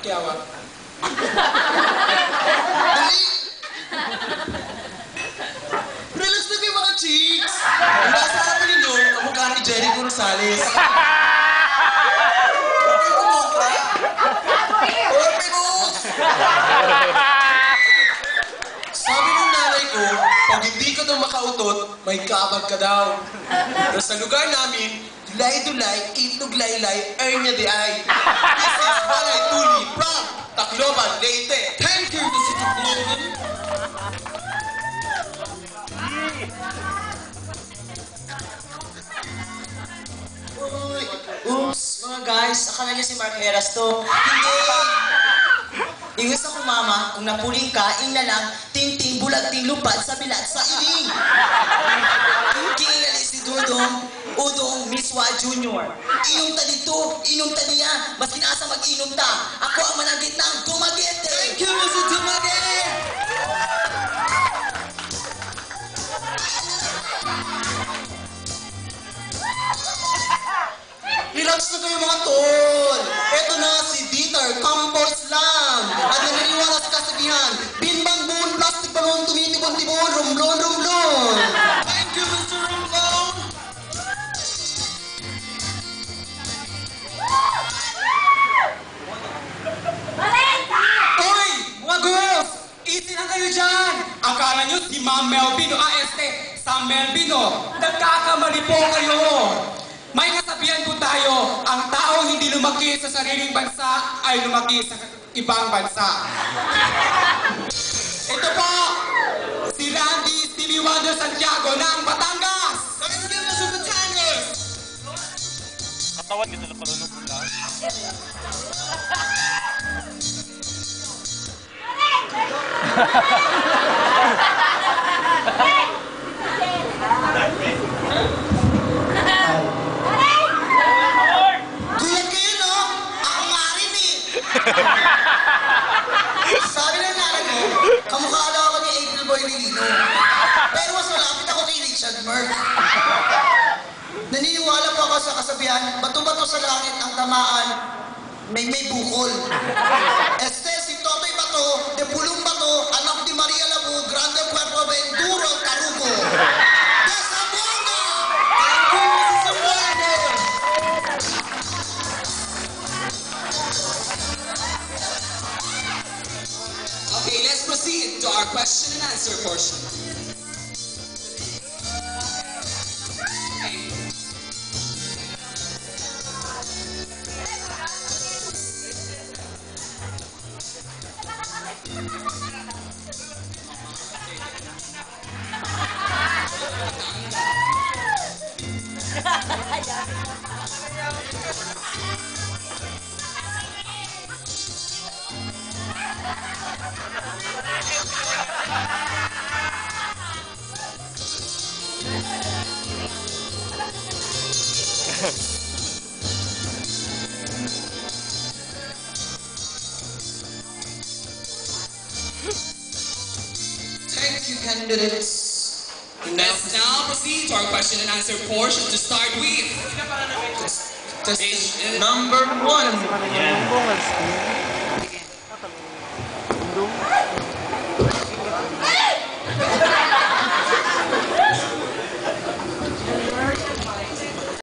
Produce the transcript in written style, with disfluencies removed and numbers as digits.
Pakiawa. Dali! Relax na kayo mga chicks! Nasa harapan ninyo, ang mukha ni Jericho Rosales. Okay, kumontra. Okay, boss! Sabi ng nanay ko, pag hindi ka daw makautot, may kabag ka daw. Pero sa lugar namin, dulay-dulay, itlog laylay, ernya di ay. This is Balay Tuli from Tacloban, Leyte. Thank you, Mr. Tacloban. Uy, oops, mga guys, akala niya si Mark Heras to. Hindi! Ingos ako, mama, kung napuling ka, ing na lang, ting-ting, bulag-ting lupad sa bilat sa iling. Kingali si Dudong, Udong, Miswa Junior. Inom ta dito, inom ta niya, mas kinasa mag-inom ta. Ako ang managit ng Dumaguete. Thank you, Mr. Dumaguete. Relax na kayo mga tol! Eto na si Dieter Campos lang! At naniniwala sa kasabihan, binbang buon plastic balon, tumitibon-tibon, rumblon, rumblon! Thank you, Mr. Rumblon! Hoy! Mga girls! Easy lang kayo dyan! Akala nyo si Ma'am Melvino, Sam Melvino, nagkakamali po kayo! May kasabihan po tayo, ang tao hindi lumaki sa sariling bansa ay lumaki sa ibang bansa. Ito po, si Randy Stevie Wonder Santiago ng Batangas! Thank you, Mr. Batangas! Katawan kita na pala ng pula. Tulad kayo, no? Ako nga rin eh! Sabi ng nanay ko, kamukha daw ako ni April Boy Lilino. Pero mas malapit ako kay Richard Murph. Naniniwala po ako sa kasabihan, bato-bato sa langit ang tamaan, may bukol. Este, si Totoy Bato, de Pulong Bato, anak ni Maria Labu, Grande Puerto Ventura, Tarugo. De Zamboanga! Thank you, Mrs. Zamboanga! Okay, let's proceed to our question and answer portion. Thank you, candidates. Let's now proceed to our question and answer portion to start with. Test number 1.